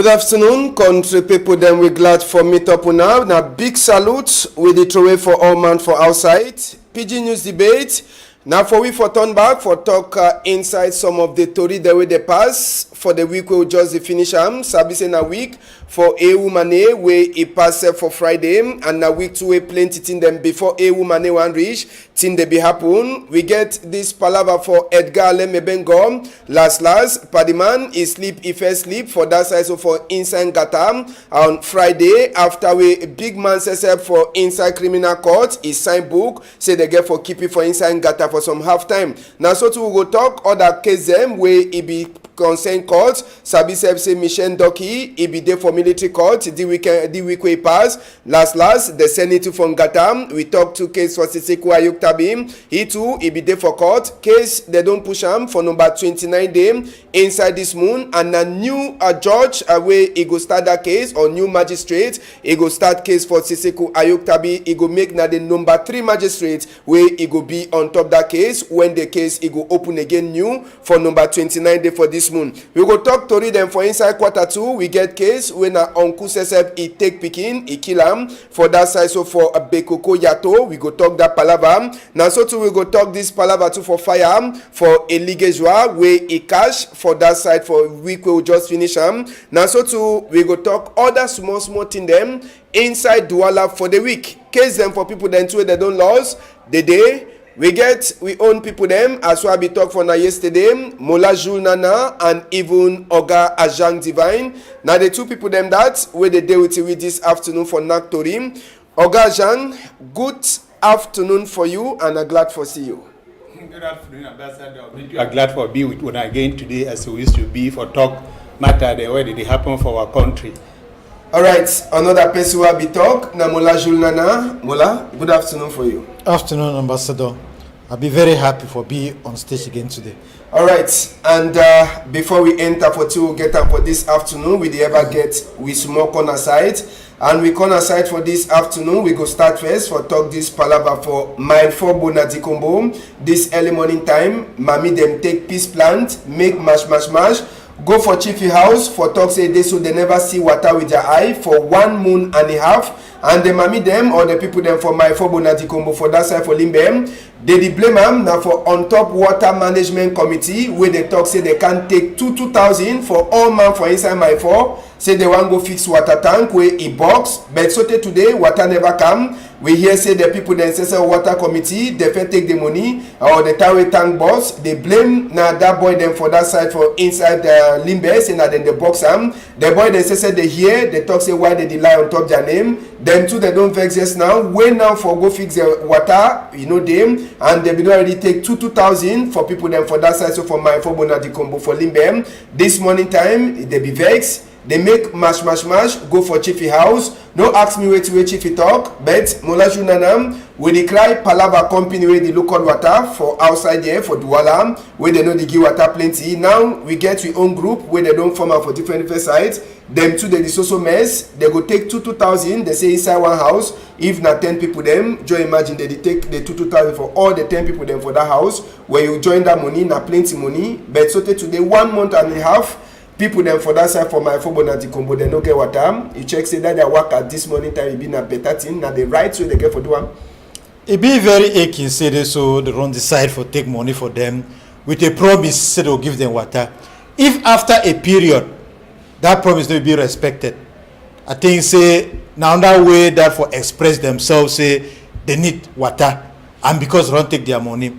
Good afternoon, country people. Then we glad for meet up now. Now big salute with the throwaway for all man for outside. PIDGIN news debate. Now for we for turn back for talk inside some of the story the way they pass for the week we will just finish sabi say na week for a woman where e pass for Friday and na week 2 we plenty thing them before a woman one reach thing they be happen. We get this palaver for Edgar Lemebengom last Padiman is sleep if he sleep for that side so for inside Gatam on Friday after we big man says up for inside criminal court is sign book say they get for keep it for inside Gata for some half time. Now so to we go talk other case them where it be concern court sabi say Michelle Doki e be there for military court the week we pass last the senator from Gatam we talk to case for Sisiku Ayuk Tabim he too e be there for court case they don't push him for number 29 day inside this moon and a new judge where he go start that case or new magistrate he go start case for Sisiku Ayuk Tabi he go make na the number 3 magistrate where he go be on top that case when the case he go open again new for number 29 day for this moon. We go talk to read them for inside quarter 2 we get case when uncle Sesep he take Pikin he kill him for that side so for a Bekoko Yato we go talk that palaver. Now so too we go talk this palaver too for fire for Eligejwa where he cash for that side for week we will just finish now so too we go talk other small thing them inside Douala for the week case them for people then too they don't lose the day we own people them as well be talk for now yesterday Mola Jules Nana and even Oga Ajang Divine. Now the two people them that where they deal with this afternoon for Naktorim. Oga Ajang, good afternoon for you and I'm glad for see you. Good afternoon, Ambassador. We are glad for being with one again today as we used to be for talk matter the way they happen for our country. All right, another person will be talk. Na Mola Jules Nana. Mola, good afternoon for you. Afternoon, Ambassador. I'll be very happy for being on stage again today. All right, and before we enter for two get up for this afternoon, we ever get we small corner side, and we corner side for this afternoon. We go start first for talk this palaver for mile 4 Bonadikombo. This early morning time, mommy them take peace plant, make mash. Go for Chiefy house for talk say they so they never see water with their eye for 1 month and a half. And the mommy them or the people them for my 4 Bonadikombo for that side for Limbem. They blame them now for on top water management committee where they talk say they can take 2,000 for all man for inside my 4. Say they want go fix water tank where it box. But so today water never come. We hear say the people then say water committee they fit take the money or the tower tank boss. They blame now that boy them for that side for inside the Limbe say now then the box the boy they say they hear they talk say why they lie on top their name. Them too they don't vex just now. When now for go fix the water you know them. And they will already take 2,000 for people them for that side. So for my 4 Bonadikombo for Limbem. This morning time they be vexed. They make mash go for Chiefy house. No ask me where Chiefy talk. But Mola Junanam we dey cry palava company where the local water for outside there for Douala where they know they give water plenty. Now we get we own group where they don't form out for different sides. Them too they so mess. They go take 2,000. They say inside one house. If not 10 people them, just imagine they take the 2,000 for all the 10 people them for that house. Where you join that money, na plenty money. But so today 1 month and a half. People them for that side for my 4 Bonadikombo they no get water. You check say that they work at this morning time it be na better thing. Now the right way they get for do one. It be very aching say they so they don't decide for take money for them with a promise say they'll give them water. If after a period that promise will be respected, I think say now that way that for express themselves say they need water and because they don't take their money.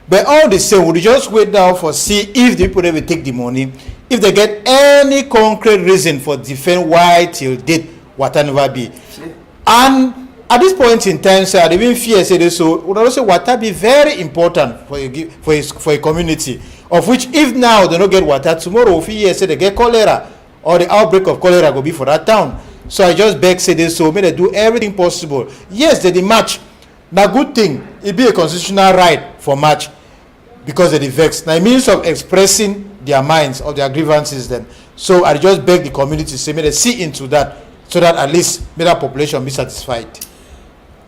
But all the same, we just wait down for see if the people will take the money. If they get any concrete reason for defend why till date water never be. And at this point in time, sir, I even fear say this so would also water be very important for a community. Of which if now they don't get water, tomorrow if you say they get cholera or the outbreak of cholera will be for that town. So I just beg say this so may they do everything possible. Yes, they match. Now good thing, it be a constitutional right for match because they vex. Now it means of expressing their minds or their grievances then. So I just beg the community to say may they see into that so that at least may that population be satisfied.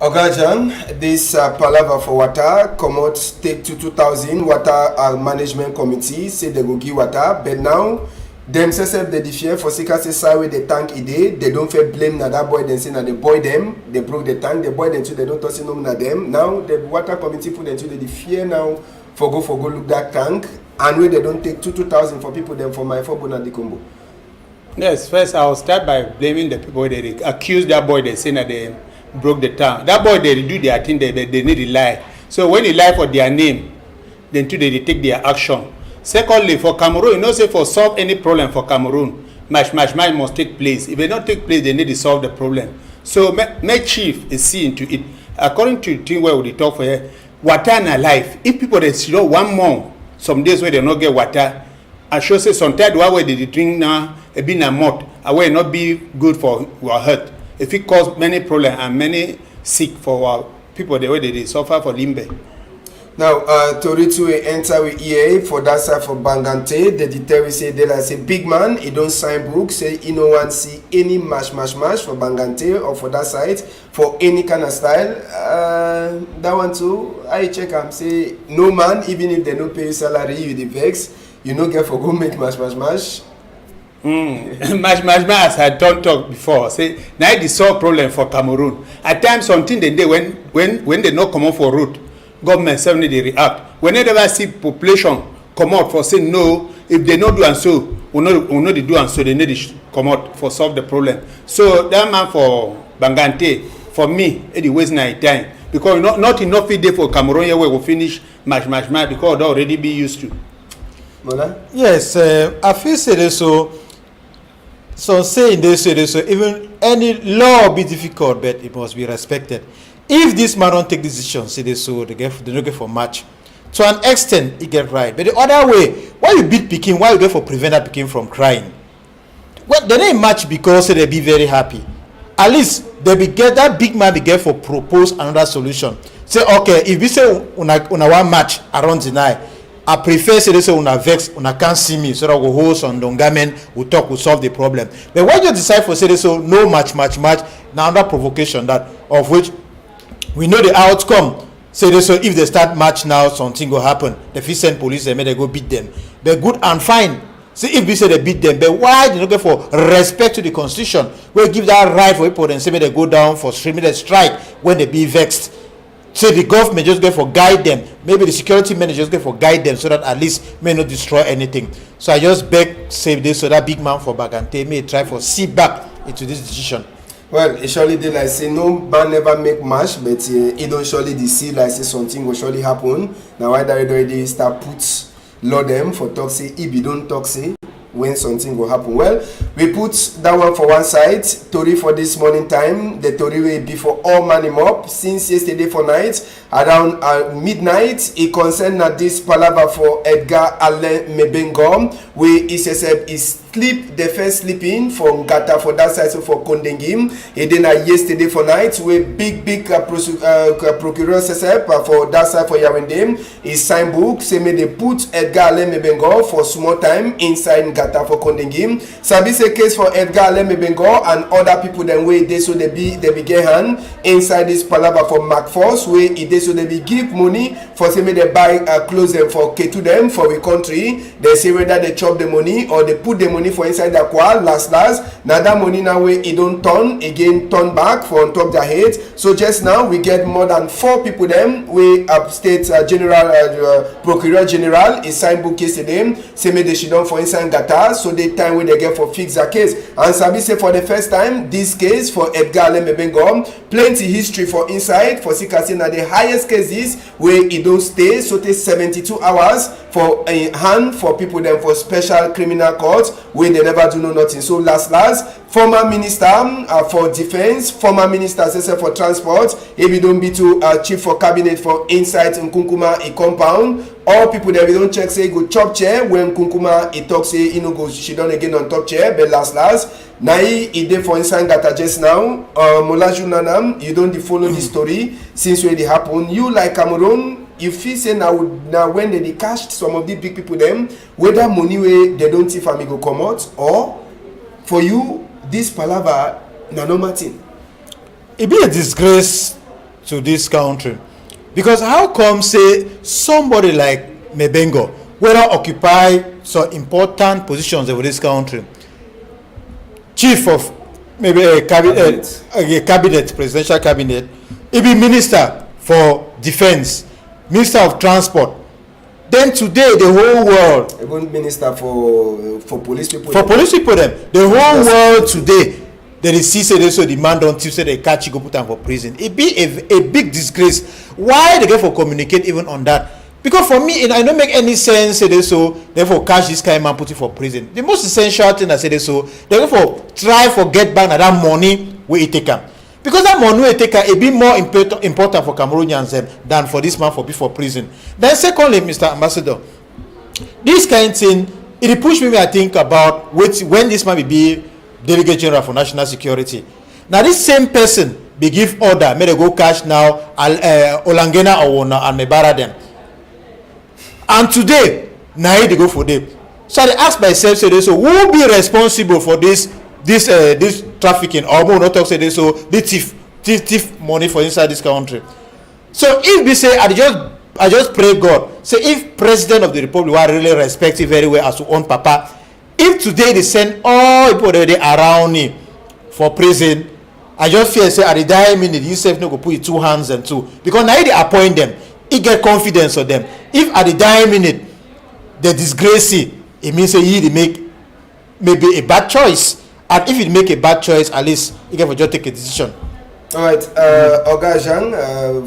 Ogajan, this palaver for water come out take to 2,000 water management committee say they go give water but now Them say they fear for Sika say side with the tank they don't feel blame na that boy then say na the boy them they broke the tank, the boy then too they don't toss no na them. Now the water committee put them to the fear now for go look that tank and where they don't take 2,000 for people them for my for Bona combo. Yes, first I'll start by blaming the people that they accuse that boy they say that they broke the tank. That boy they do their thing, they need to lie. So when they lie for their name, then too they take their action. Secondly, for Cameroon, you know, say for solve any problem for Cameroon, match must take place. If they don't take place, they need to solve the problem. So make chief is seeing to it. According to the thing where we talk for here, water and life. If people they see 1 month, some days where they not get water, I should say sometimes where they drink now, a bit a month, will not be good for our health. If it cause many problems and many sick for our people, the way they suffer for limbe. Now, Toritu enter with EA for that side for Bangante. The detail we say they like say big man, he don't sign book, say he no want see any match for Bangante or for that side for any kind of style. That one too, I check and say no man, even if they don't pay you salary, you the vex, you no get for go make match. Match, I don't talk before. Say now the solve problem for Cameroon. At times something they do when they not come out for route. Government suddenly they react. Whenever I see population come out for say no, if they not do and so, we know they do and so, they need to come out for solve the problem. So that man for Bangante, for me, it waste my time because not enough day for Cameroon here where we finish match because they already be used to. Mola? Yes, I feel say so. So saying this, so even any law be difficult, but it must be respected. If this man don't take decisions, say they so they don't get for match. To an extent, it get right. But the other way, why you beat Peking, why you get for prevent that Peking from crying? Well, they didn't match because they be very happy. At least they be get that big man be get for propose another solution. Say okay, if we say una one match around the night, I prefer say they say una vex, una can't see me, so that we host on Dongamen, we talk, we solve the problem. But when you decide for say they so no match, now under provocation that of which we know the outcome. Say they so if they start match now, something will happen. The fit send police and they go beat them. They're good and fine. See if we say they beat them, but why they not go for respect to the constitution? We give that right for people and say they go down for streaming the strike when they be vexed. So the government just go for guide them. Maybe the security men just go for guide them so that at least may not destroy anything. So I just beg save this so that big man for Bagante may try for see back into this decision. Well, it surely did like say no man never make match, but it don't surely see like say something will surely happen. Now why they already start put law them for talk say if you don't talk say when something will happen. Well, we put that one for one side. Tori for this morning time. The Tori will be for all man him up since yesterday for night around midnight. It concerned that this palaver for Edgar Alain Mebengo, where he says is sleep the first sleeping from Gata for that side so for Kondengim. He then yesterday for night where big procureur says for that side for Yawendem. His sign book say may they put Edgar Alain Mebengo for small time inside Gata for Kondengim. Sabi say case for Edgar Alain Mebengo and other people then where they so they be get hand inside this palaver for MacForce where they so they be give money for say may they buy clothes them for K2 them for we country. They say whether they chop the money or they put the money for inside the qual last now that money now where it don't turn back for on top their head. So just now we get more than 4 people them we state procureur general is sign book yesterday say me they should done for inside Gata so the time when they get for fix their case and Sabi say for the first time this case for Edgar Alain Mebengo plenty history for inside for Sikasi na the highest cases where it don't stay so take 72 hours for a hand for people them for special criminal court where they never do no nothing. So last former minister for defense, former minister for transport, if you don't be to chief for cabinet for inside Nkunkuma a compound, all people that we don't check say go top chair when Nkunkuma he talk say no go she done again on top chair but last now he dey for inside Gata just now Molaju Nanam you don't follow the story since when it happened you like Cameroon you feel say now when they cashed some of the big people them whether money way they don't see family go come out or for you this palaver na normal thing. It be a disgrace to this country because how come say somebody like Mebengo whether occupy some important positions in this country. Chief of maybe a cabinet, presidential cabinet. He be minister for defense, minister of transport. Then today the whole world. Even minister for police people. For police people, them the whole world today. They see say they so demand on Tuesday they catch you go put them for prison. It be a big disgrace. Why they get for communicate even on that? Because for me, I don't make any sense. Say they so therefore catch this kind of man put it for prison. The most essential thing I say they so they go for try for get back that money where it take them. Because that money where it take it be more important for Cameroonians than for this man for be for prison. Then secondly, Mr. Ambassador, this kind of thing it push me I think about when this man will be Delegate General for National Security. Now this same person be give order, may they go catch now Olangena Owona and Mebara them. And today, now they go for them. So I ask myself, say so who will be responsible for this trafficking or more not talk say this so the thief money for inside this country. So if we say I just pray God, say if President of the Republic will really respect it very well as to own Papa. If today they send all people that are around me for prison, I just feel say at the dying minute you self no go put your 2 hands and 2 because now they appoint them, he get confidence of them. If at the dying minute they disgrace it means say he make maybe a bad choice, and if it make a bad choice, at least he can just take a decision. All right, Oga Jean,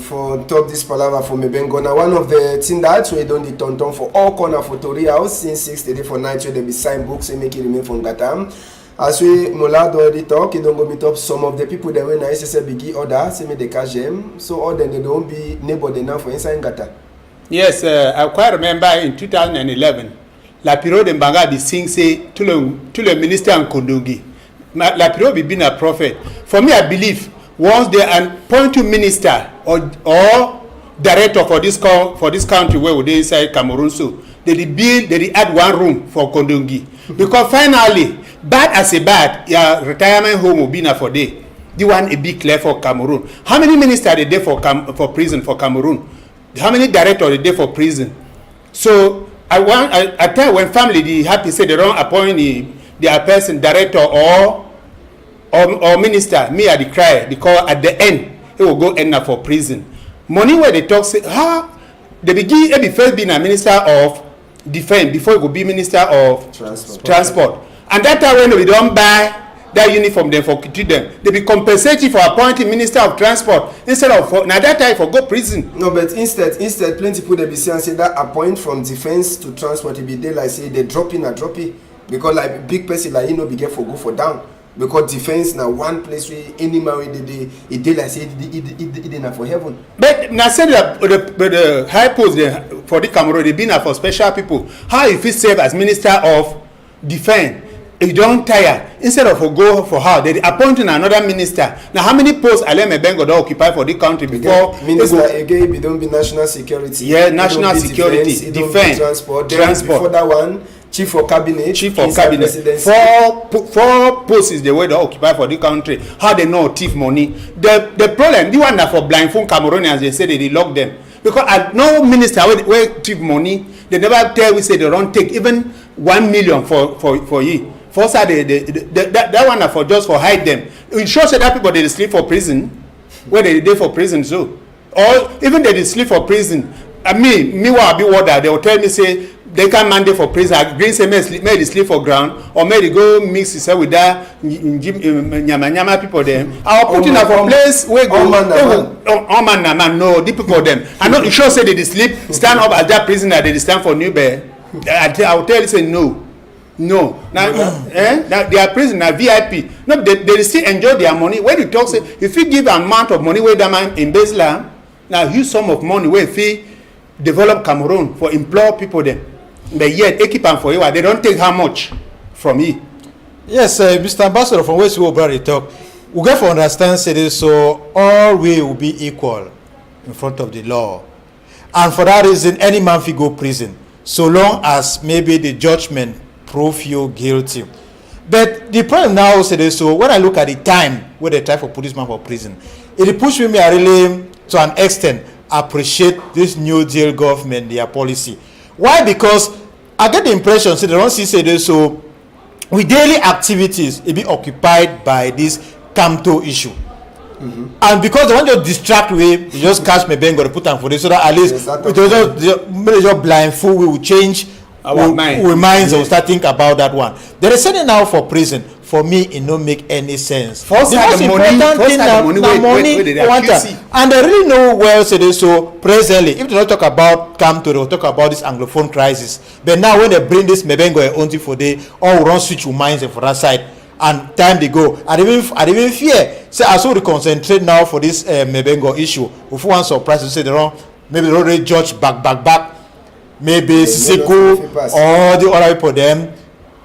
for top this palaver for me Bengo. Now one of the things that we don't need turn for all corner for Tori House since 6 today for night where they be sign books and make it remain from Gatam. As we Mulad already talk, you don't go meet up some of the people that when I say biggie order, say me they cash them, so all then they don't be neighbor enough for inside Gata. Yes, I quite remember in 2011, La Piro de Mbanga be sing say to the minister and Kondongi. La Piro be been a prophet. For me, I believe once they appoint to minister or director for this country where they inside Cameroon, so they add one room for Kondongi because finally bad as a bad retirement home will be now for day. The one a big clear for Cameroon. How many ministers are there for prison for Cameroon? How many directors are there for prison? So I tell when family they happy say they don't appoint their person director or minister, me I cry because at the end it will go end up for prison. Money where they talk say they begin every first being a minister of defense before it will be minister of transport. And that time when we don't buy that uniform then for treat them, they be compensated for appointing minister of transport instead of now that time for go prison. No, but instead plenty people they be saying say that appoint from defense to transport it be there like say they drop it because like big person like you know be get for go for down. Because defense now one place where any man it did like say it not for heaven. But now say the high post for the Cameroon they been for special people. How if he serve as minister of defense? If you don't tire, instead of go for how they appointing another minister. Now how many posts Alain Bengo occupy for the country before minister again it don't be national security. Yeah, national security, defense, transport. Before that one. Chief of cabinet. Four posts is the way they occupy for the country. How they know thief money? The problem, the one that for blindfold Cameroonians, they say they lock them because no minister where thief money. They never tell we say they don't take even 1 million for you. First, that one that for just for hide them. It shows that people they sleep for prison, where they for prison so, or even they sleep for prison. Me will be water. They will tell me say. They can mandate for prison. Green say may they sleep for ground or may they go mix itself with that nyama people there. I will put in a for place where go. Oh man, no, the people them. I know you sure say they sleep stand up at that prison that they stand for new bear. I will tell you say no. Now their prison na VIP. No, they still enjoy their money. When you talk say if you give amount of money where that man in Basel, now huge sum of money where if you develop Cameroon for employ people there. But yet, equipment for you, they don't take how much from you. Yes, Mr. Ambassador, from where we already talk, we get to understand say so all we will be equal in front of the law, and for that reason, any man will go prison so long as maybe the judgment prove you guilty. But the problem now say so when I look at the time where they try for policeman for prison, it push me really to an extent appreciate this New Deal government their policy. Why? Because I get the impression say they don't see say this so with daily activities it be occupied by this Camto issue. And because they want to distract we, they just catch me Bengo, they put them for this so that at least they just blindfold, we will change our minds and start think about that one. They are sending now for prison. For me, it don't make any sense. First the most important thing now money, and they really know well say this so presently. If they don't talk about Camto, they will talk about this Anglophone crisis. But now when they bring this Mebengo and Onti for day, all run switch your minds for that side. And time they go, I even fear. Say I saw the concentrate now for this Mebengo issue. If one surprise to say they don't, maybe they already judge back. Maybe Siseko or the other people them.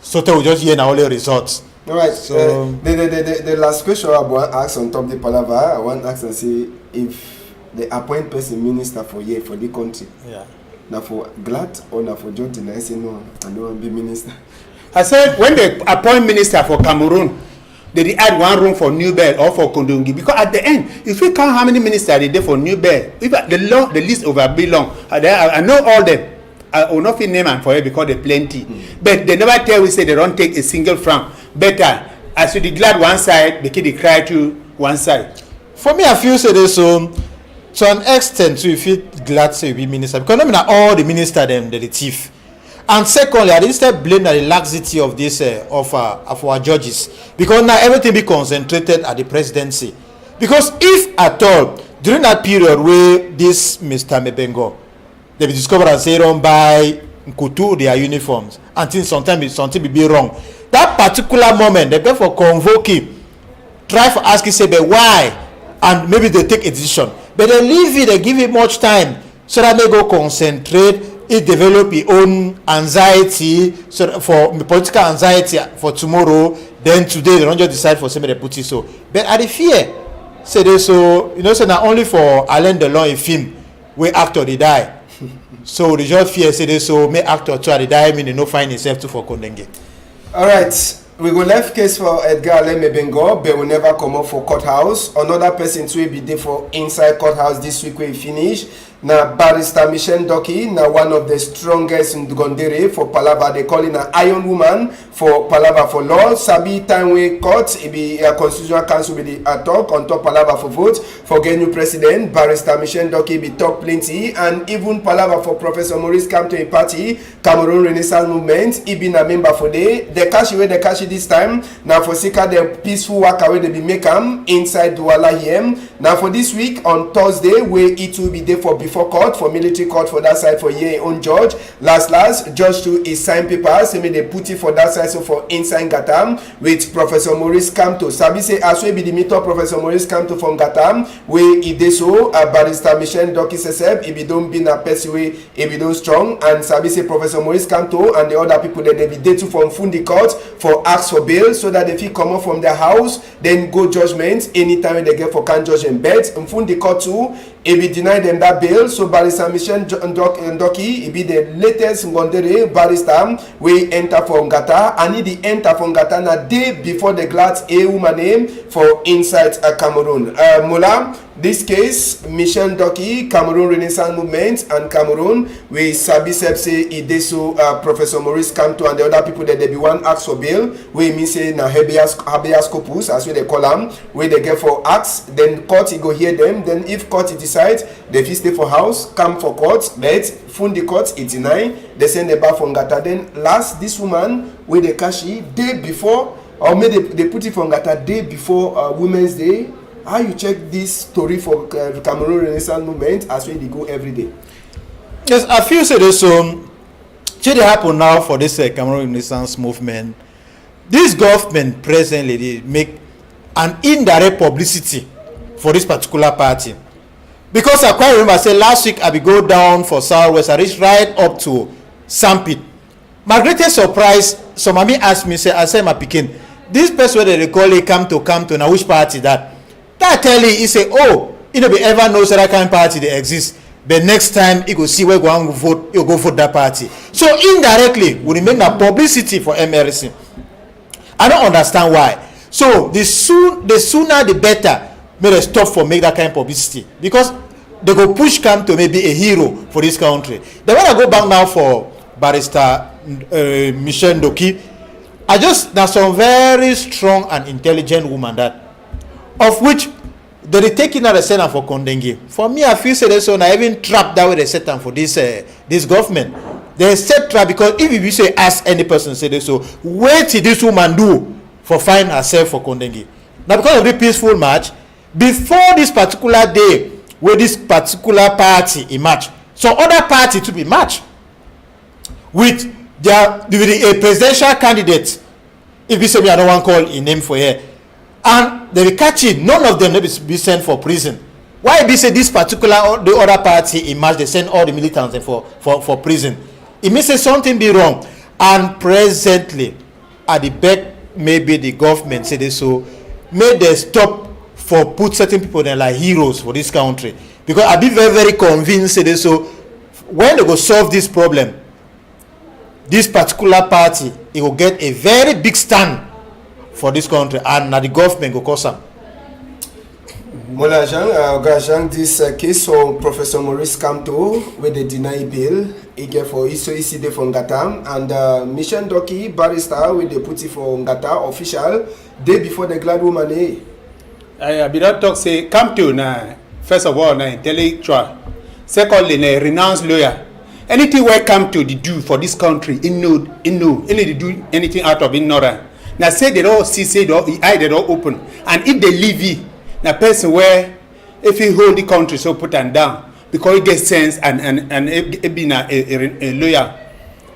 So they will just hear now all the results. All right. So the last question I want to ask on top of the palaver, I want to ask and say if the appoint person minister for the country. Yeah. Now for glad or now for John, I say no, I don't want to be minister. I said when they appoint minister for Cameroon, they add one room for New Bell or for Kondongi, because at the end, if we count how many ministers they did for New Bell, if the list over be long, I know all them. I will not name and for it because they plenty. But they never tell we say they don't take a single franc. Better as you declare one side, the kid they cry to one side. For me, I feel say this so to an extent, so you feel glad say you be minister because I mean all the minister them they the thief. And secondly, I didn't start blame the laxity of this of our judges because now everything be concentrated at the presidency. Because if at all during that period where this Mr. Mebengo they be discovered and say run by Nkutu their uniforms until sometimes something be wrong. That particular moment they go for convoking, try for asking say but why, and maybe they take a decision. But they leave it, they give it much time so that they go concentrate. It develop its own anxiety so for political anxiety for tomorrow. Then today they don't just decide for somebody to put it so. But at the fear, say they so say not only for Alain Delon in film where actor they die. So they just fear say they so make actor too they die mean they no find himself too for Kondenge. All right. We go left case for Edgar Alain Mebengo, but we never come up for courthouse. Another person to be there for inside courthouse this week we finish. Now Barrister Michelle Ndoki, now one of the strongest in Gondere for Palava. They call it an Iron Woman for Palava for law. Sabi time we court, it be a constitutional council with the talk on top Palava for vote for get new president. Barrister Michelle Ndoki be talk plenty, and even Palava for Professor Maurice Kamto party, Cameroon Renaissance Movement. He been a member for the cash away the cash this time. Now for Sika the peaceful work away they be make inside Douala here. Now for this week on Thursday, where it will be there for before court, for military court for that side for your own judge. Last judge to his sign papers. He made they put it for that side so for inside Gatam with Professor Maurice Kamto. Sabi say as we be the meet up Professor Maurice Kamto from Gatam, where he did so Barrister Michelle Ndoki Seseb, if he don't be na person way, if he don't strong, and Sabi say Professor Maurice Kamto and the other people that they be there to from Fundi court for ask for bail so that if he come up from their house, then go judgment anytime they get for can judge and bet. And Fundi court too, if he deny them that bail, so Barrister Michelle Ndoki, it be the latest Ngondere barrister we enter from Ngata, and he the enter from Ngata na day before the glad a woman name for inside Cameroon. Mula, this case, Michelle Ndoki, Cameroon Renaissance Movement, and Cameroon, we sabi say Ideso, Professor Maurice Kamto, and the other people that they be one ask for bail, we mean say na habeas corpus, as we they call them, where they get for acts, then court he go hear them, then if court he decide, they fit stay for house, come for court, but Fundi court it deny, they send the back from Ngata. Then last this woman where they cash it day before, or maybe they put it from Ngata day before Women's Day. How you check this story for Cameroon Renaissance Movement as when they go every day? Yes, I feel so there's should it happen now for this Cameroon Renaissance Movement. This government presently they make an indirect publicity for this particular party. Because I quite remember, say last week I be go down for Southwest, I reached right up to Sampit. My greatest surprise, some of me asked me, say, I say my pikin, this person where they call it come to now which party that? That tell he say, oh, he don't be ever knows that kind of party they exist. But next time he go see where go vote, he'll go vote that party. So indirectly, we remain a publicity for MRC. I don't understand why. So the sooner the better. May they stop for make that kind of publicity because they go push Kam to maybe a hero for this country. Then when I go back now for Barrister Michelle Ndoki. There's some very strong and intelligent woman that, of which they taking out a center for Kondengi. For me, I feel say so. I even trapped that way they set them for this government. They set trap because if you say ask any person say this, so wait till this woman do for find herself for Kondengi. Now because of the peaceful march, before this particular day where this particular party emerge, so other party to be matched with a presidential candidate. If you say me, I don't want to call a name for her, and they will catch it. None of them will be sent for prison. Why be say this particular the other party emerge? They send all the militants for prison. It means say something be wrong. And presently, at the back, maybe the government say this, so may they stop for put certain people there like heroes for this country, because I be very very convinced say this, so when they go solve this problem, this particular party it will get a very big stand for this country, and now the government go cause them. Mola Jean, this case for Professor Maurice Kamto with the deny bail, he get for Iside for Ngata, and Mission Doki barrister with the put it for Ngata official day before the glad woman. I be not talk say Kamto na first of all na intellectual, secondly na renowned lawyer. Anything where Kamto they do for this country, they do anything out of ignorance. Now say they don't see, say they don't open, and if they leave it. Na person where if he hold the country so put and down because he gets sense and it being a lawyer.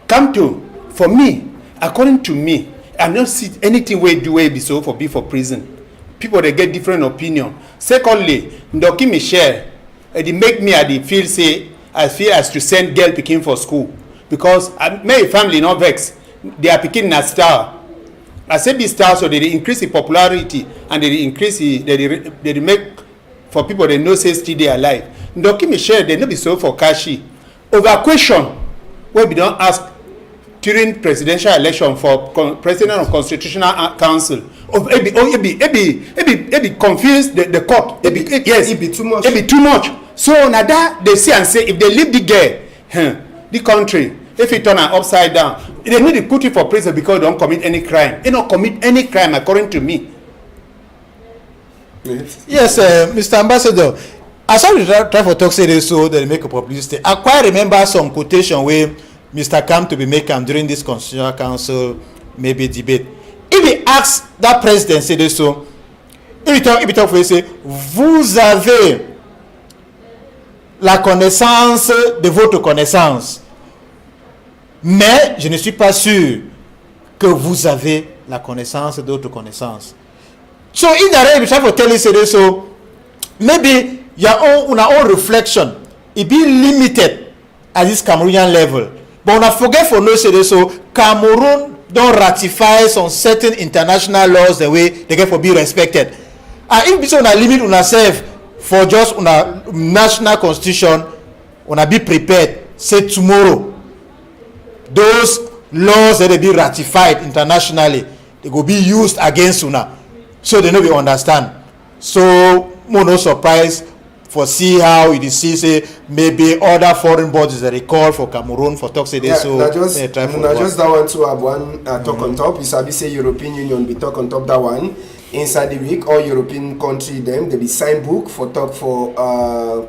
Come to for me, according to me, I don't see anything where do way be so for be for prison. People they get different opinion. Secondly, Ndoki Michelle, they make me at the feel say I feel as to send girl picking for school because my family not vex. They are picking a star. I say be star so they increase the popularity and they increase they make for people they know say still they alive. Ndoki Michelle they no be so for Kashi. Over question where we don't ask during presidential election for president of constitutional council. It be confused the court. Yes, it be too much. It be too much. So now that they see and say if they leave the girl, the country. If it turn upside down, they need to put it for prison because they don't commit any crime. They don't commit any crime according to me. Yes, Mr. Ambassador. As I try for talk say this so they make a publicity. I quite remember some quotation where Mr. Kam to be making during this Constitutional Council maybe debate. If he asks that president say this so, if he talk for say, vous avez la connaissance de votre connaissance. Mais je ne suis pas sûr que vous avez la connaissance d'autres connaissances. So in the end, we try to tell you so maybe your own reflection it be limited at this Cameroonian level. But when I forget for no say so Cameroon don't ratify some certain international laws the way they get for be respected. And if so, una limit una self for just una national constitution, una be prepared. Say tomorrow. Those laws that they be ratified internationally, they will be used against Una. So they know we understand. So no surprise for see how it is see say maybe other foreign bodies that they call for Cameroon for talk say they so just that one to have one talk on top. You sabi say European Union be talk on top that one. Inside the week, all European country them they be sign book for talk for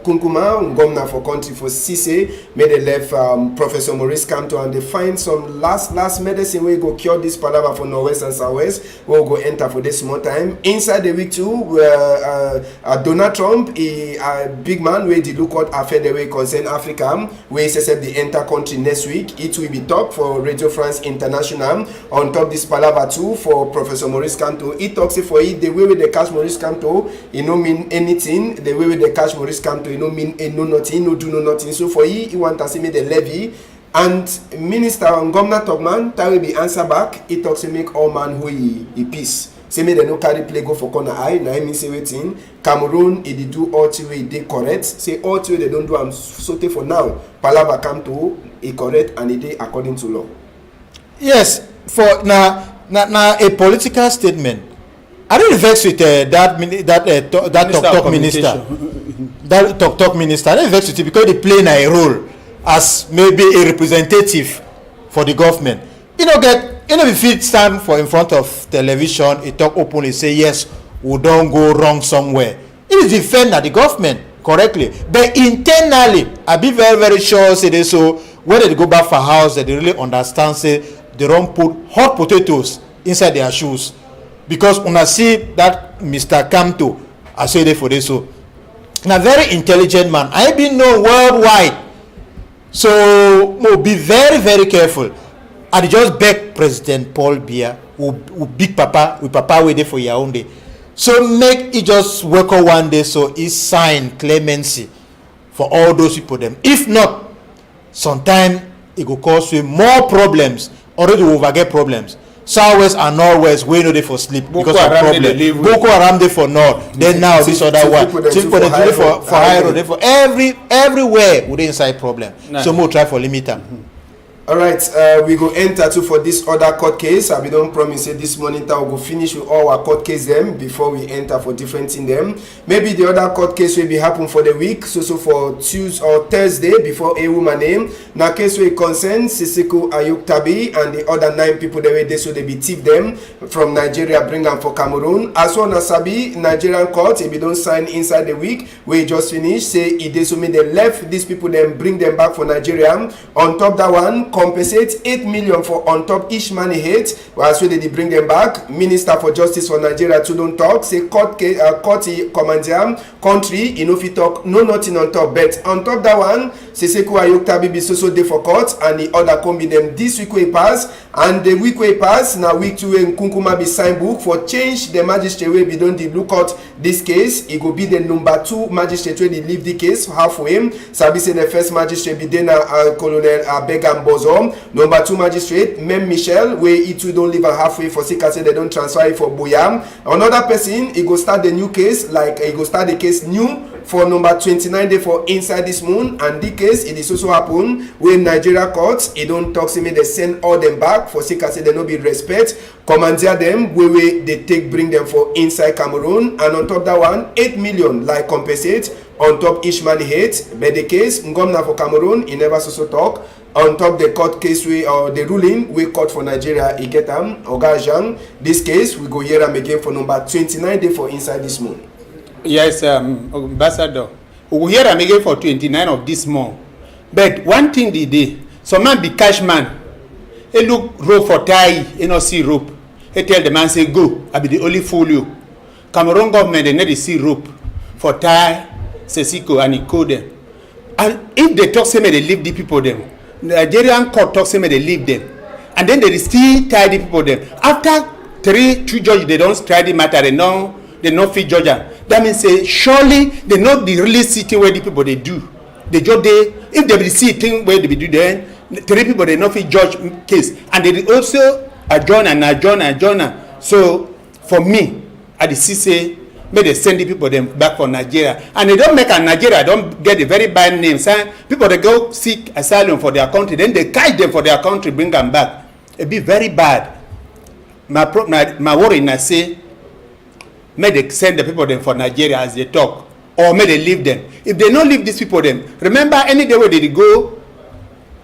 Kunkuma, Ngomna for country for Cisse, made they left Professor Maurice Kamto and they find some last medicine where go cure this palaver for Northwest and Southwest, we'll go enter for this small time. Inside the week too, where Donald Trump, a big man where the look out affair the way concern Africa, where he says the enter country next week. It will be talk for Radio France International on top this palaver too for Professor Maurice Kamto. He talks for it, the way with the cash Maurice Kamto, it no mean anything. The way with the cash Maurice Kamto, it no mean no nothing, no do no nothing. So for he want to see me the levy. And Minister Ngomna Togman, that will be answer back. He talks to make all man who he peace. Say me they no carry play go for corner eye. Now I mean say waiting. Cameroon it do all the way they correct. Say all the way they don't do am sote for now. Palava Kamto it correct and it according to law. Yes, for now a political statement. I don't vex with that talk minister. That talk minister. I don't vex with it because they play a role as maybe a representative for the government. You know, if it stand for in front of television, it talk openly, say yes, we don't go wrong somewhere. It is defend the government correctly, but internally, I be very, very sure say they so when they go back for house, that they really understand say they don't put hot potatoes inside their shoes, because when I see that Mr. Kamto, I say they for this so. A very intelligent man. I been known worldwide. So we'll be very, very careful. I just beg President Paul Biya, who big papa, with papa waiting for your own day. So make it just work out one day so he sign clemency for all those people them. If not, sometime it will cause you more problems. Already we overget problems. Southwest and Northwest, we know they for sleep because of problem. Boko Haram they for North. Then now this other one. People they for high road. They for everywhere with the inside problem. So more try for limiter. All right, we go enter to for this other court case. We don't promise say this morning that we'll go finish with all our court case them before we enter for different in them. Maybe the other court case will be happen for the week. So for Tuesday or Thursday before a woman name. Now case will concern Sisiko Ayuktabi and the other 9 people the way they so they be thief them from Nigeria, bring them for Cameroon. As well as Sabi Nigerian court, if you don't sign inside the week, we just finish say it they so me they left these people then bring them back for Nigeria. On top that one. Compensate 8 million for on top each money hate. Well, so they bring them back. Minister for Justice for Nigeria too don't talk. Say court commandiam country, you know, if you talk no nothing on top. But on top that one, Siseko Ayuktabi be so day for court and the other come be them this week we pass and the week we pass now week 2 in Kunkuma be sign book for change the magistrate way be don't look out this case. It go be the number 2 magistrate way they leave the case halfway. Sabi say the first magistrate be then Colonel Begam Bozo. Number 2 magistrate, Mem Michel, where it too don't leave a halfway for Sika say they don't transfer it for Boyam. Another person, he go start the new case, like he go start the case new for number 29 day for inside this moon. And the case, it is also happen when Nigeria courts, it don't talk to me, they send all them back for Sika say they no be respect. Commandeer them, where they take bring them for inside Cameroon. And on top that one, 8 million like compensate on top each money hate. But the case, Ngomna for Cameroon, he never so talk. On top the court case we or the ruling we court for Nigeria he get Ogajang. This case we go hear them again for number 29 day for inside this month. Yes, Ambassador. We will hear them again for 29 of this month. But one thing they did, some man be cash man. He look rope for tie, he not see rope. He tell the man say go, I be the only fool you. Cameroon government they need to see rope for tie, Sesiko and he code them. And if they talk say me they leave the people them. Nigerian court talks say they leave them, and then they still tie the people them. After 2 judges they don't try the matter, they not fit judge them. That means say surely they not the really sitting where the people they do. They just they if they be see thing where they be do then 3 people they not fit judge case, and they also adjourn. So for me, I see say may they send the people them back for Nigeria, and they don't make a Nigeria don't get a very bad name. Saying people they go seek asylum for their country, then they catch them for their country, bring them back. It be very bad. My worry na say may they send the people them for Nigeria as they talk, or may they leave them. If they don't leave these people them, remember any day where they go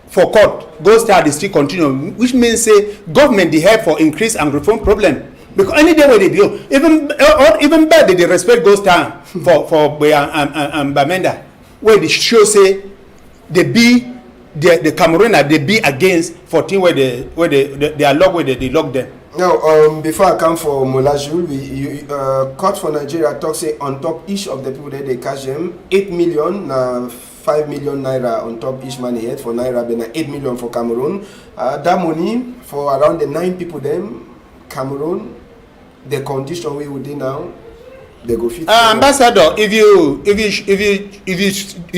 for court, go start the still continue, which means say government they help for increase and reform problem. Because any day where they do, even bad they respect goes down for Bamenda, where they show say they be the Cameroon they be against 14 where they are locked where they lock them. Now, before I come for Molajul, court for Nigeria talk say on top each of the people that they catch them 8 million 5 million naira on top each money head for Naira, then 8 million for Cameroon. That money for around the 9 people them Cameroon. The condition we would do now, they go fit. Ambassador, if you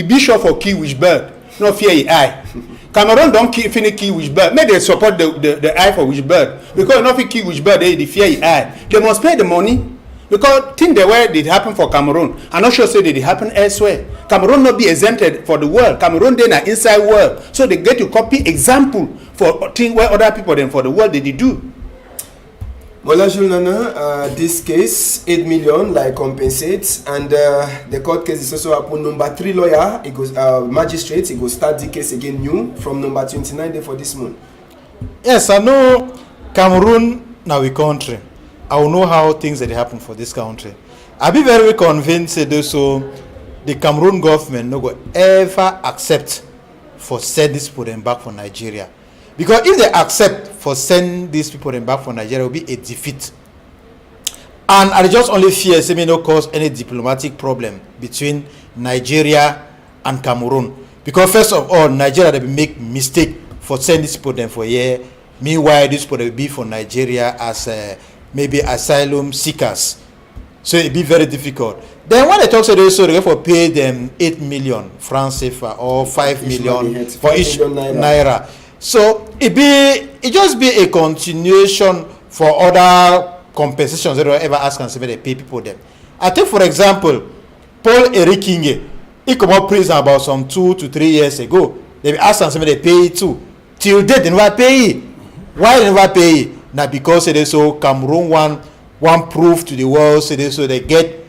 be sure for key which bird, no fear eye. Cameroon don't finish key which bird. Maybe they support the eye for which bird because not key which bird they fear eye. They must pay the money because thing the way it happen for Cameroon. I'm not sure say that it happen elsewhere. Cameroon not be exempted for the world. Cameroon they are inside world, so they get to copy example for thing where other people then for the world they do. Molajul Nana, this case 8 million like compensates, and the court case is also upon number 3 lawyer. It goes magistrate. It goes start the case again new from number 29 day for this month. Yes, I know Cameroon now we country. I will know how things that happen for this country. I be very convinced that so the Cameroon government no go ever accept for send these people them back for Nigeria. Because if they accept for send these people them back for Nigeria, it will be a defeat. And I just only fear it may not cause any diplomatic problem between Nigeria and Cameroon. Because first of all, Nigeria they make mistake for send these people them for here. Meanwhile, these people will be for Nigeria as maybe asylum seekers. So it be very difficult. Then when they talk to this, so they for pay them 8 million francs CFA or 5 million for each naira. So it just be a continuation for other compensations they don't ever ask and say they pay people them. I think for example, Paul Eric Kinge, he come up prison about some 2 to 3 years ago. They ask and say they pay it too. Till date they never pay it. Why they never pay it? Now because they so Cameroon one proof to the world, so they get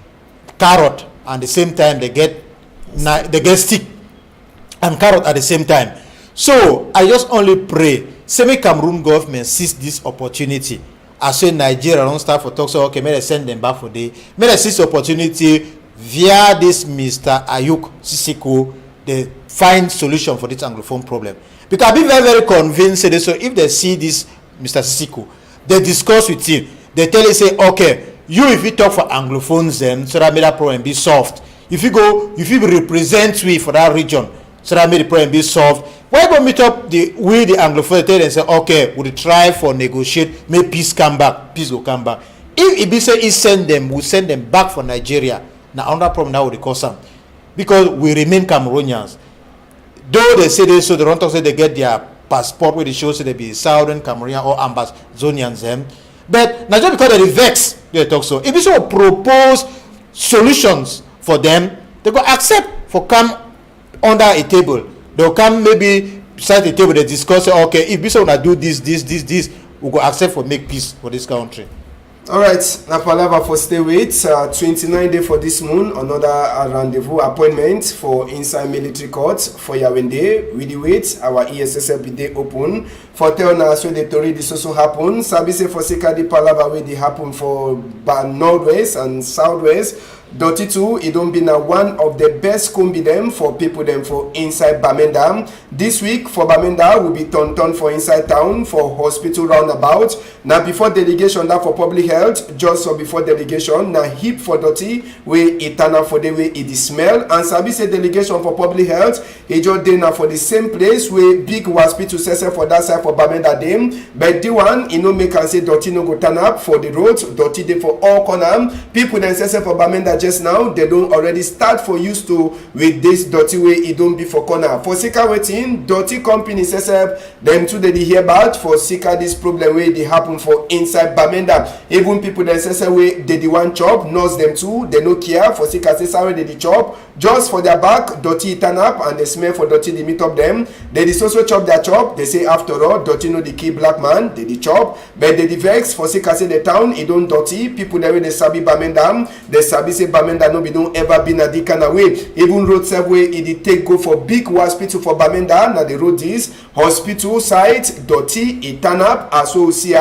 carrot and the same time they get stick and carrot at the same time. So I just only pray semi Cameroon government seize this opportunity. I say Nigeria don't start for talk, so okay, may they send them back for day. May they seize the opportunity via this Mr. Ayuk Sisiko, they find solution for this Anglophone problem. Because I be very, very convinced that so if they see this Mr. Sisiko, they discuss with him. They tell you say, okay, you if you talk for Anglophones then, so that made that problem be solved. If you represent we for that region, so that made the problem be solved. Why go meet up the Anglophone tell and say, okay, we'll try for negotiate, may peace come back, peace will come back. If it be say he send them, we'll send them back for Nigeria. Now another problem now will cause some. Because we remain Cameroonians. Though they say this, so they don't talk say they get their passport where they show say they be Southern Cameroonian or Ambazonians them. But not just because they vex, they talk so. If you so propose solutions for them, they go accept for come under a table. They'll come maybe beside the table, they discuss, okay, if we so do this, we go accept for make peace for this country. All right, na palava for stay with 29 day for this moon, another rendezvous appointment for inside military court for Yawende. We the wait, our ESSL be day open for tell us where the story this also happen. Sabi say for sika the palava where they happen for northwest and southwest. Doti too, it don't be now one of the best combi them for people them for inside Bamenda. This week for Bamenda will be turn for inside town for hospital roundabout. Now before delegation that for public health, just so before delegation, now hip for Doti where eternal for the way it is smell. And Sabi say delegation for public health, it just day now for the same place where big hospital session for that side for Bamenda them. But the one, you know, make and say Doti no go turn up for the road, Doti day for all corner. People then session for Bamenda just now, they don't already start for used to with this dirty way it don't be for corner. For Sika waiting, dirty company says them too they hear about for Sika this problem where they happen for inside Bamenda. Even people that say way they the one chop, knows them too, they no care for Sika says how they the chop, just for their back, dirty turn up and they smell for dirty they meet up them. They also chop their chop, they say after all, dirty no the key black man, they the chop, but they the vex for Sika say the town, it don't dirty, people there they sabi Bamenda, they sabi say Bamenda no be don't ever been a dick kind of way. Even road side way it take go for big hospital for Bamenda. Now the road is hospital site dirty it turn up as well see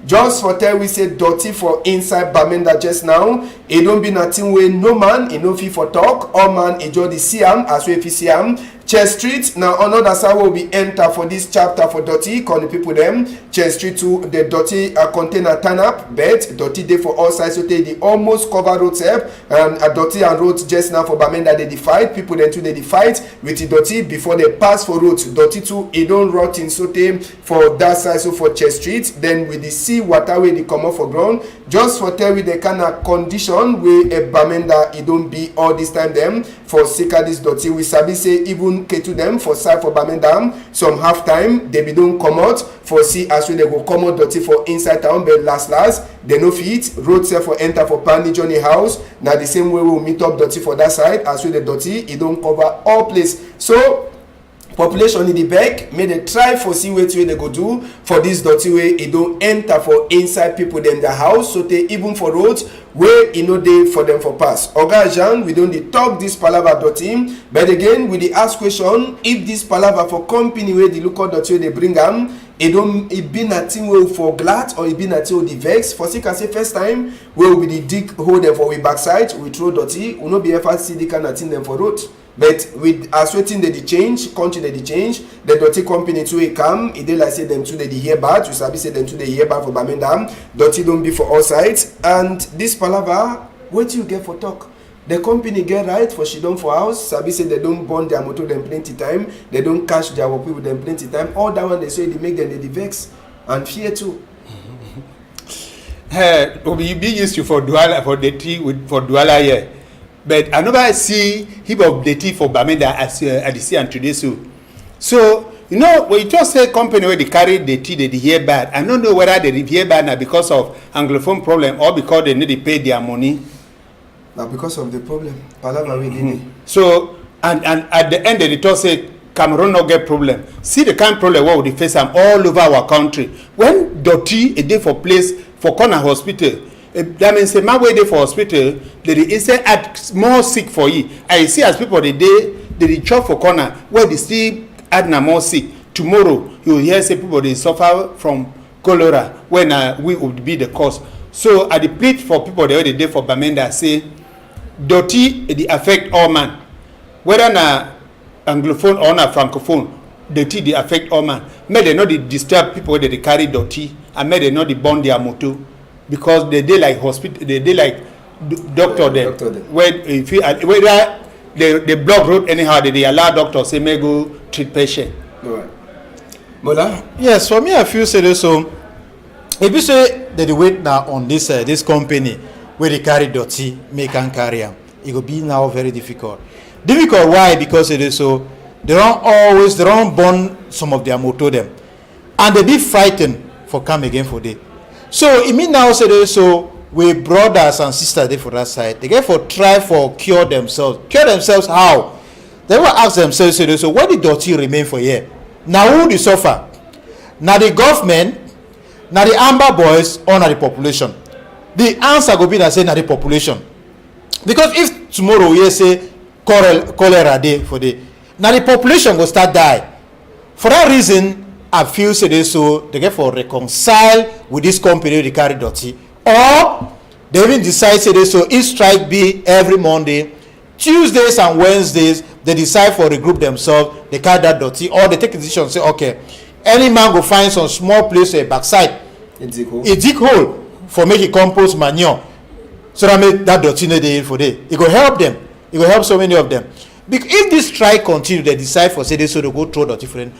just for tell we say dirty for inside Bamenda just now. It don't be nothing way no man it no fit for talk all man it just see as well if you see Chest Street. Now another side will be enter for this chapter for dirty calling people them Chest Street to the dirty container turn up but dirty day for all sides so they almost cover road and a dirty and road just now for Bamenda they fight people then too they fight with the dirty before they pass for road dirty too it don't rot in so for that side so for Chest Street then with the sea water way they come off for ground just for tell with the kind of condition where a Bamenda it don't be all this time them for Sika this dirty we sabi say even to them for side for Bamenda some half time they be don't come out for see as well they go come out dirty for inside town but last they no fit road side for enter for Pandy Johnny house now the same way we will meet up dirty for that side as well the dirty it don't cover all place so population in the back may they try for see what way they go do for this dirty way it don't enter for inside people them the house so they even for roads where you know they for them for pass. Oga Jean, we don't talk this palava dirty but again we dey ask question if this palava for company where they look out dirty they bring them it been a thing wey for glad or it been a thing wey the vex. For see can say first time wey we dey dig hole dem for we backside, we throw dirty, we no be ever see the kind of thing dem for road. But with as wetin dey change, country dey change, the dirty company too e come, e dey like say dem too dey hear bad. You sabi say dem too dey hear bad for Bamenda. Dirty don be for all sides. And this palava, wetin you get for talk? The company get right for she don for house. Sabi say they don't burn their motor them plenty time. They don't cash their people with them plenty time. All that one they say they make them they vex and fear too. You be used to for Douala for the tea with for Douala here, but I never see heap of the tea for Bamenda as at the sea and today so you know when you just say company where they carry the tea they hear bad. I don't know whether they hear bad now because of Anglophone problem or because they need to pay their money. Now because of the problem, palava we did it. So and at the end they just say Cameroon no get problem. See the kind of problem what we face them all over our country. When dirty a day for place for corner hospital, that means a man way day for hospital, they say add more sick for you. I see as people they chop for corner where they still add more sick. Tomorrow you will hear say people they suffer from cholera when we would be the cause. So I plead for people the other day for Bamenda say dirty it affect all man, whether na anglophone or na francophone, dirty they affect all man. May they not disturb people that they carry dirty, and may they not burn their motor because they like hospital, they like doctor them. When if you, whether they block road anyhow, they allow doctor say may go treat patient. Right. Mola? Yes, for me I feel say so. If you say that they wait now on this this company where they carry dirty, make and carry them, it will be now very difficult. Difficult why? Because it is so they don't burn some of their motor them, and they be frightened for come again for day. So it mean now say so we brothers and sisters there for that side. They get for try for cure themselves. Cure themselves how? They will ask themselves say so why the dirty remain for here? Now who the suffer? Now the government. Now the amber boys or now the population. The answer go be that say now the population. Because if tomorrow we say cholera day for the now the population will start die. For that reason, I feel say so they get for reconcile with this company they carry dirty. Or they even decide say so if strike be every Monday, Tuesdays and Wednesdays, they decide for regroup themselves, they carry that dirty, or they take a decision say okay. Any man go find some small place a backside, a dig hole for make a compost manure, so that make that dirty no dey for day. It go help them. It will help so many of them. Because if this strike continue, they decide for say they so they go through dirty friend.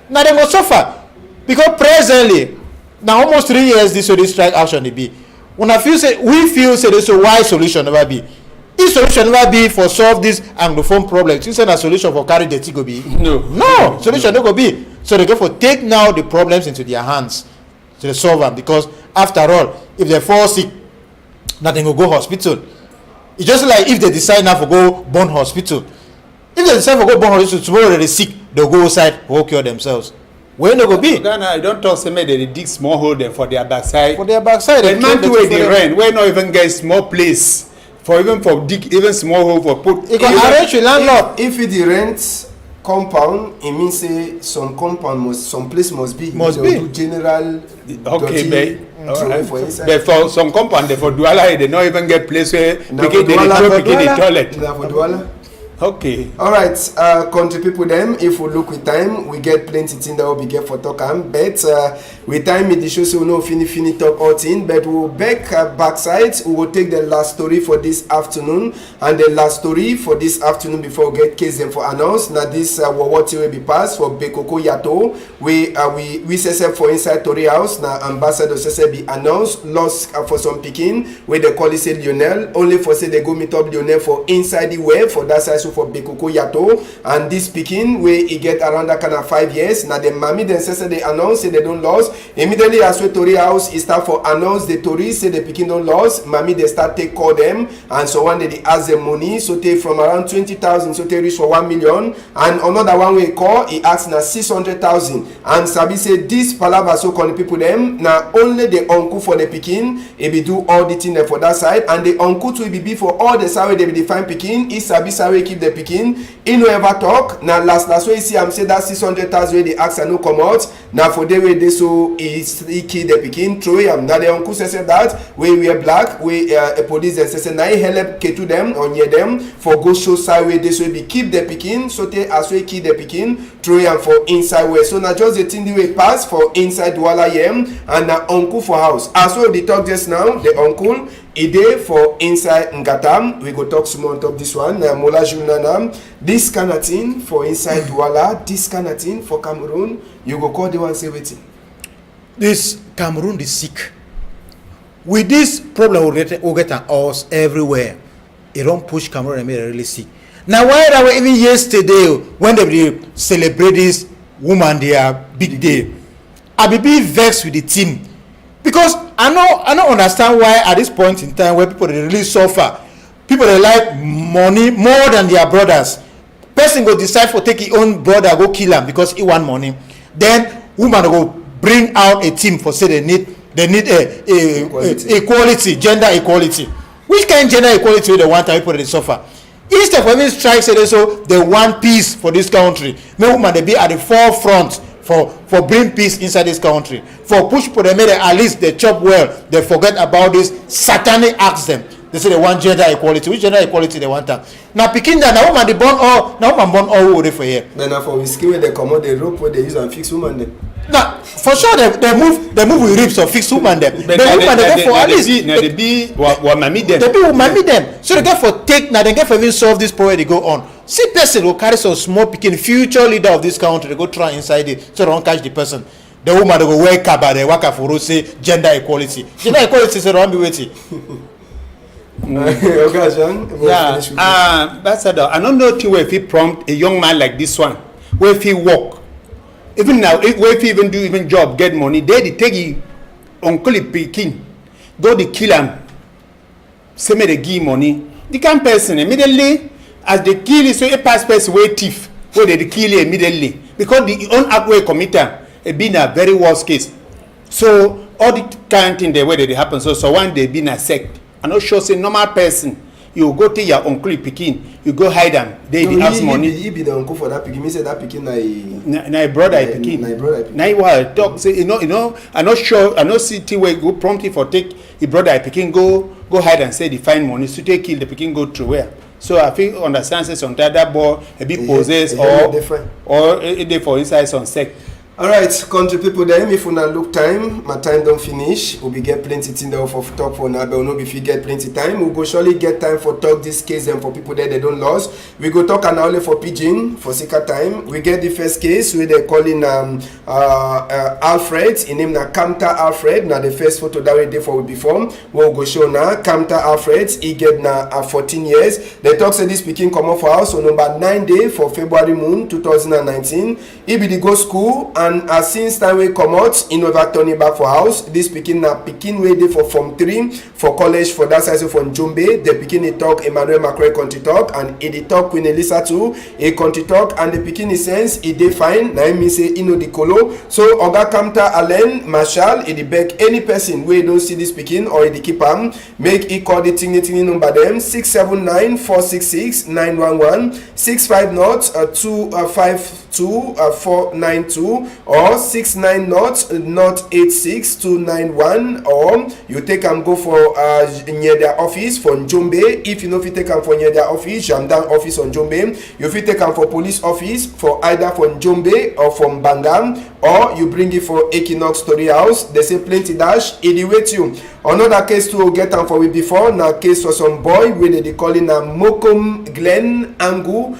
Now they go suffer because presently now almost 3 years this strike action they be. When I feel say we feel say this so why solution never be. If solution never be for solve this anglophone problem, you say a solution for carry dirty go be. No solution no go be. So they go for take now the problems into their hands to solve them, because after all, if they fall sick, nothing will go hospital. It's just like if they decide now for go born hospital. If they decide for go born hospital tomorrow they're sick, they'll go outside go cure themselves. Where they go be? Ghana, I don't talk say they dig small hole there for their backside. For their backside, the man the way they rent, where not even get small place for dig even small hole for put. You can arrange with landlord. If it rent compound, it means say some place must be do general okay, but for some compound for Douala they not even get place where they throw in the toilet. Okay. All right, country people them, if we look with time, we get plenty things that will be get for talk but with time it shows we no finish talk all thing, but we'll backside we will take the last story for this afternoon, and the last story for this afternoon before we get case them for announce. Now this what will be passed for Bekoko Yato, we say for inside Tory House. Now ambassador say be announced lost for some picking where they call it say Lionel, only for say they go meet up Lionel for inside the web for that side. For Bekoko Yato, and this speaking where he get around that kind of 5 years. Now the mommy then says they announce say they don't lose. Immediately as well Tory House he start for announce the Tory say the picking don't lose. Mommy they start take call them, and so one day they ask them money, so take from around 20,000 so they reach for 1 million, and another one we call he asks na 600,000, and Sabi say this palava so call the people them now only the uncle for the picking he be do all the thing for that side, and the uncle to be for all the salary they be define picking is Sabi salary keep keep the pikin. He no ever talk. Now last way you see am say that 600,000 wey dey ask and no come out. Now for the way they so he kill the pikin, throw him. Now the uncle say that we wear black, we a police say na he help to them or near them for go show side way they so be keep the pikin, so they as we kill the pikin, throw him for inside way. So now just the thing the way pass for inside wala yem and na uncle for house. As well they talk just now, the uncle a day for inside Ngatam. We go talk small on top this one. Mola Junanam. This kind of thing for inside Douala. This kind of thing for Cameroon. You go call the one say waiting. This Cameroon is sick. With this problem we get an us everywhere. It don't push Cameroon and make it really sick. Now why that even yesterday when they celebrate this woman their big day, I be vexed with the team. Because I don't understand why at this point in time where people really suffer, people they like money more than their brothers. Person go decide for take his own brother go kill him because he want money. Then woman go bring out a team for say they need equality, gender equality. Which kind of gender equality they want people they suffer? Instead of even strike say so they want peace for this country. May woman they be at the forefront for bring peace inside this country, for push for them, at least they chop well, they forget about this satanic acts them. They say they want gender equality. Which gender equality they want? Now picking that now woman they born all now woman born all over for here. Then for whiskey where they come out the rope where they use and fix woman them. Now for sure they move with ribs or fix woman them. But woman they get for at least they be mammy them. They be mammy them. So they get for take now they get for even solve this problem they go on. See person will carry some small picking future leader of this country, they go try inside it so they don't catch the person. The woman they go wake up they work for say gender equality. Gender equality say don't be waiting. Yeah, that's it. I don't know if he prompt a young man like this one, where if he walk, even now, if he even do even job, get money, they take him uncle Peking, go to kill him, say me they give money. The kind person immediately as they kill him, so a pass person way thief, where they kill him immediately because the own act way committer it been a very worst case. So all the kind of thing the way that they happen. So one day been a sect. I'm not sure say normal person you go to your uncle Pekin, you go hide them. They have money. He be the uncle for that Pekin. Me say that Pekin na brother Pekin. Na you want talk say you know. I'm not sure. I know city where go promptly for take the brother Pekin go hide and say they find money. So they kill the Pekin go through where. So I think understand say sometimes that boy a bit possessed or they for inside some sect. Alright, country people then, if we not look time, my time don't finish. We get plenty thing there for talk for now, but we know if we get plenty time, we go surely get time for talk this case and for people there they don't lose. We go talk an hour for PIDGIN for sicker time. We get the first case where they calling Alfred, in name na Camta Alfred. Now the first photo that we did for we before. We'll go show now Camta Alfred, he get now 14 years. They talk say this speaking come off house on number 9 day for February moon 2019. He be the go school and as since time we come out in over turning back for house. This pikin na pikin wey dey for form 3 for college for that side from Jumbe. The pikin he talk Emmanuel Macron country talk and he dey talk Queen Elisa too a country talk and the pikin he sense he dey fine. Na him say he know the colo. So Oga Kamta Allen Marshall he dey beg any person wey don't see this pikin or he dey keep am make he call the thing number them 679-466-911 650-252-492 or 690-086-291 or you take and go for near their office for Njombe. If you know if you take them for near their office, Jamdan office on Njombe, you fit take them for police office for either for Njombe or from Bangam, or you bring it for Equinox Story House. They say plenty dash, it wait you. Another case to get them for we before, now case for some boy where they calling a Mokom Glen Angu,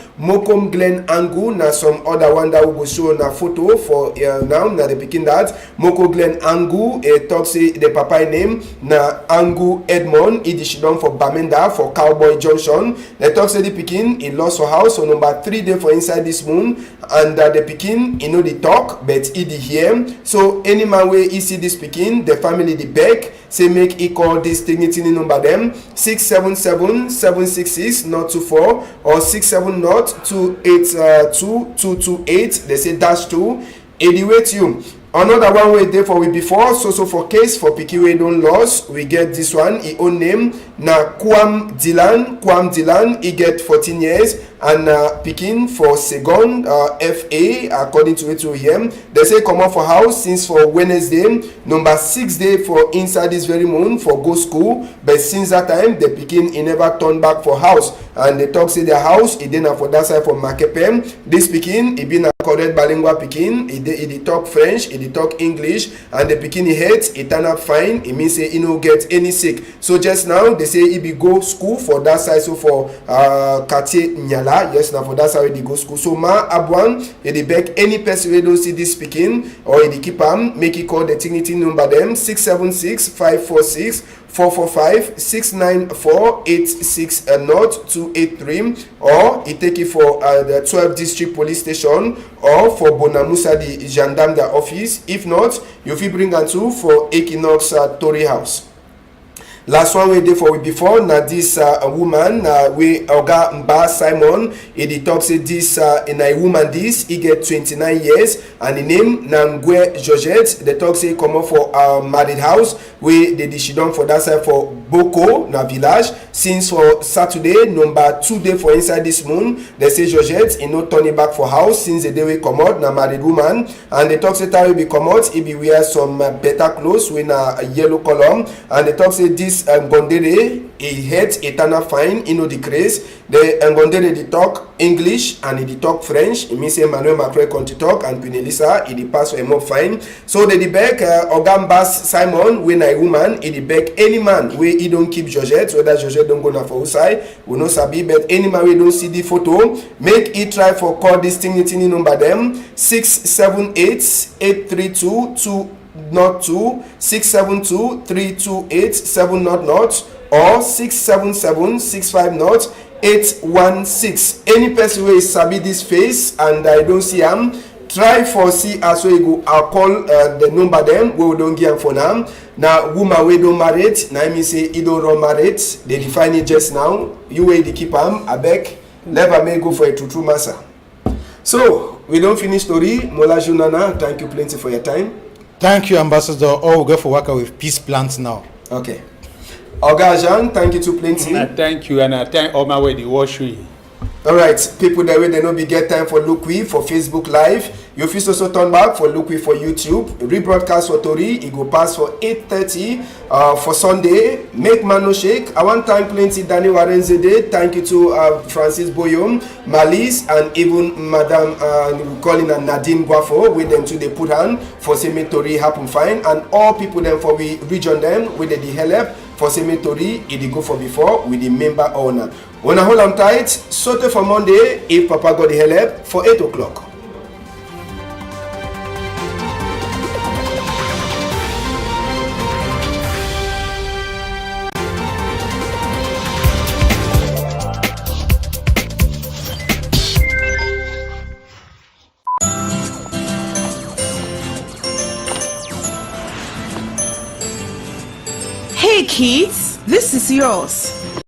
now some other one that we go show na photo for now the picking that Moko Glen Angu talk say the papa name na Angu Edmond he did done for Bamenda for Cowboy Junction. They talk say the picking he lost for house on number 3 day for inside this moon and the picking he know the talk but he did hear. So any man way he see this picking the family the beg say make he call this dignity number them 677-766-024 or 670-282-228. They say dash 2 elevate you. Another one way there for we before so for case for pikin we don't loss we get this one he own name na Kwam Dylan he get 14 years, and pikin for second FA according to it here. They say come out for house since for Wednesday, number 6 day for inside this very month for go school, but since that time the pikin he never turn back for house, and they talk say their house e dey na for that side for Makepe. This pikin he been a correct bilingual pikin, he dey talk French, he dey talk English, and the pikin he head he turn up fine. It means say he no get any sick. So just now they say he be go school for that side, so for Kate Nyala, yes, now for that side they go school. So ma Abuan he dey beg any person wey don't see this pikin or he dey keep am, make he call the dignity number them 676 546 445 694 86 283, or he take it for the 12th district police station, or for Bonamusa the gendarme the office. If not, you fit bring am to for Equinox Tory House. Last one we did for we before, na this woman we Oga Mba Simon, he talk say this in a woman this he get 29 years, and the name Nangwe Georgette. They talk say come up for married house we they she done for that side for Boko na village since for Saturday number 2 day for inside this moon. They say Georgette he no turn it back for house since the day we come out na married woman, and they talk say time we be come out he be wear some better clothes with a yellow column, and they talk say this Ngondere he head eternal fine, he no decrease. The Ngondere they talk English and he talk French. It means Emmanuel Macron country talk, and Pinelisa he pass for more fine. So they beg Ogambas Simon when a woman he beg any man where he don't keep Georgette, whether Georgette don't go na for outside we no sabi, but any man we don't see the photo make he try for call this thing number them 678 832 202 672 328 700 or 677 650 816. Any person who is sabi this face and I don't see him, try for see as we go. I'll call the number them we don't give them for now. Now woman we don't married, now I mean say he don't run married. They define it just now. You way they keep him, I beg, never may go for a true massa. So we don't finish story. Mola Junana, thank you plenty for your time. Thank you, Ambassador. All we go for work with peace plans now. Okay. Oga Jean, thank you to plenty. Thank you, and I thank all my way the wash we. All right, people that way they no be get time for look we for Facebook Live. You fit also turn back for look we for YouTube. Rebroadcast for Tori, it go pass for 8:30 for Sunday. Make man no shake. I want time plenty Danny Warenzede. Thank you to Francis Boyom, Malis, and even Madam calling her Nadine Guafo. With them to they put hand for Tori happen fine, and all people them for we region them with the help for Tori it go for before with the member owner. When I hold them tight, sote for Monday if Papa got the help for 8 o'clock. Hey kids, this is yours.